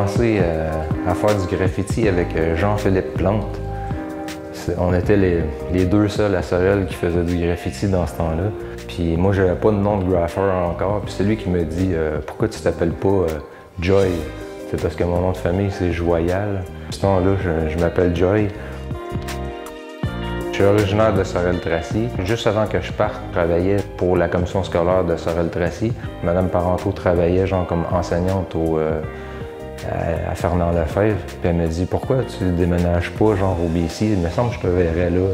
commencé à faire du graffiti avec Jean-Philippe Plante. On était les deux seuls à Sorel qui faisaient du graffiti dans ce temps-là. Puis moi, j'avais pas de nom de graffeur encore. Puis c'est lui qui me dit pourquoi tu t'appelles pas Joy? C'est parce que mon nom de famille, c'est Joyal. À ce temps-là, je m'appelle Joy. Je suis originaire de Sorel-Tracy. Juste avant que je parte, je travaillais pour la commission scolaire de Sorel-Tracy. Madame Parenteau travaillait genre comme enseignante à Fernand-Lefebvre. Puis elle me dit « Pourquoi tu déménages pas genre au BC? Il me semble que je te verrais là. »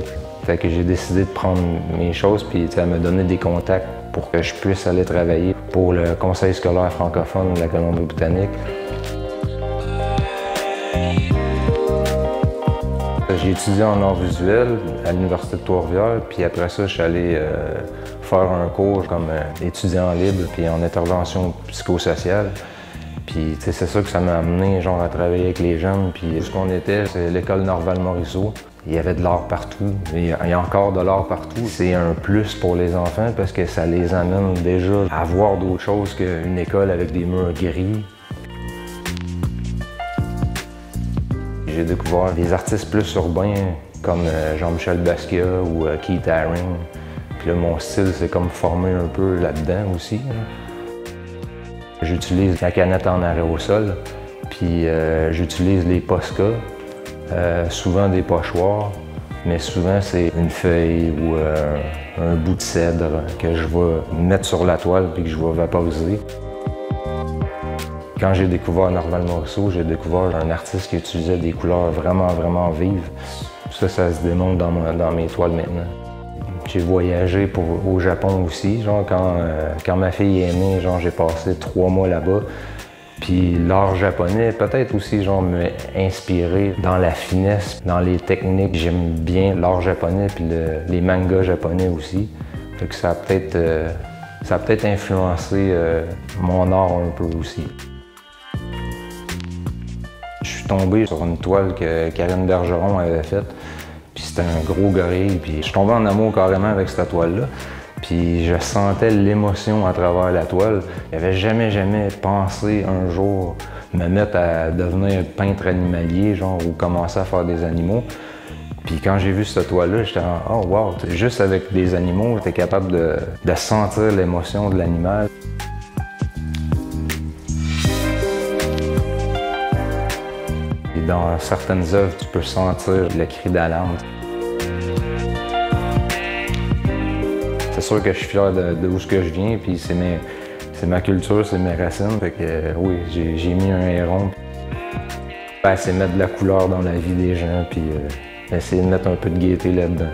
Fait que j'ai décidé de prendre mes choses puis elle m'a donné des contacts pour que je puisse aller travailler pour le conseil scolaire francophone de la Colombie-Britannique. J'ai étudié en arts visuels à l'Université de Trois-Rivières, puis après ça, je suis allé faire un cours comme étudiant libre puis en intervention psychosociale. Puis c'est ça que ça m'a amené genre, à travailler avec les jeunes. Puis ce qu'on était, c'est l'école Norval-Morisseau. Il y avait de l'art partout. Il y a encore de l'art partout. C'est un plus pour les enfants parce que ça les amène déjà à voir d'autres choses qu'une école avec des murs gris. J'ai découvert des artistes plus urbains comme Jean-Michel Basquiat ou Keith Haring. Puis là, mon style s'est comme formé un peu là-dedans aussi. J'utilise la canette en arrêt au sol, puis j'utilise les Posca, souvent des pochoirs, mais souvent c'est une feuille ou un bout de cèdre que je vais mettre sur la toile puis que je vais vaporiser. Quand j'ai découvert Norval-Morisseau, j'ai découvert un artiste qui utilisait des couleurs vraiment vives. Ça se démontre dans mes toiles maintenant. J'ai voyagé au Japon aussi. Genre quand ma fille est née, j'ai passé 3 mois là-bas. Puis l'art japonais, peut-être aussi, m'a inspiré dans la finesse, dans les techniques. J'aime bien l'art japonais puis les mangas japonais aussi. Fait que ça a peut-être influencé mon art un peu aussi. Je suis tombé sur une toile que Karine Bergeron avait faite. Puis c'était un gros gorille. Puis je suis tombé en amour carrément avec cette toile-là. Puis je sentais l'émotion à travers la toile. J'avais jamais pensé un jour me mettre à devenir peintre animalier, ou commencer à faire des animaux. Puis quand j'ai vu cette toile-là, j'étais « Oh wow! » Juste avec des animaux, j'étais capable de sentir l'émotion de l'animal. Dans certaines œuvres, tu peux sentir le cri d'alarme. C'est sûr que je suis fier d'où je viens, puis c'est ma culture, c'est mes racines. Fait que oui, j'ai mis un héron. C'est mettre de la couleur dans la vie des gens, puis essayer de mettre un peu de gaieté là-dedans.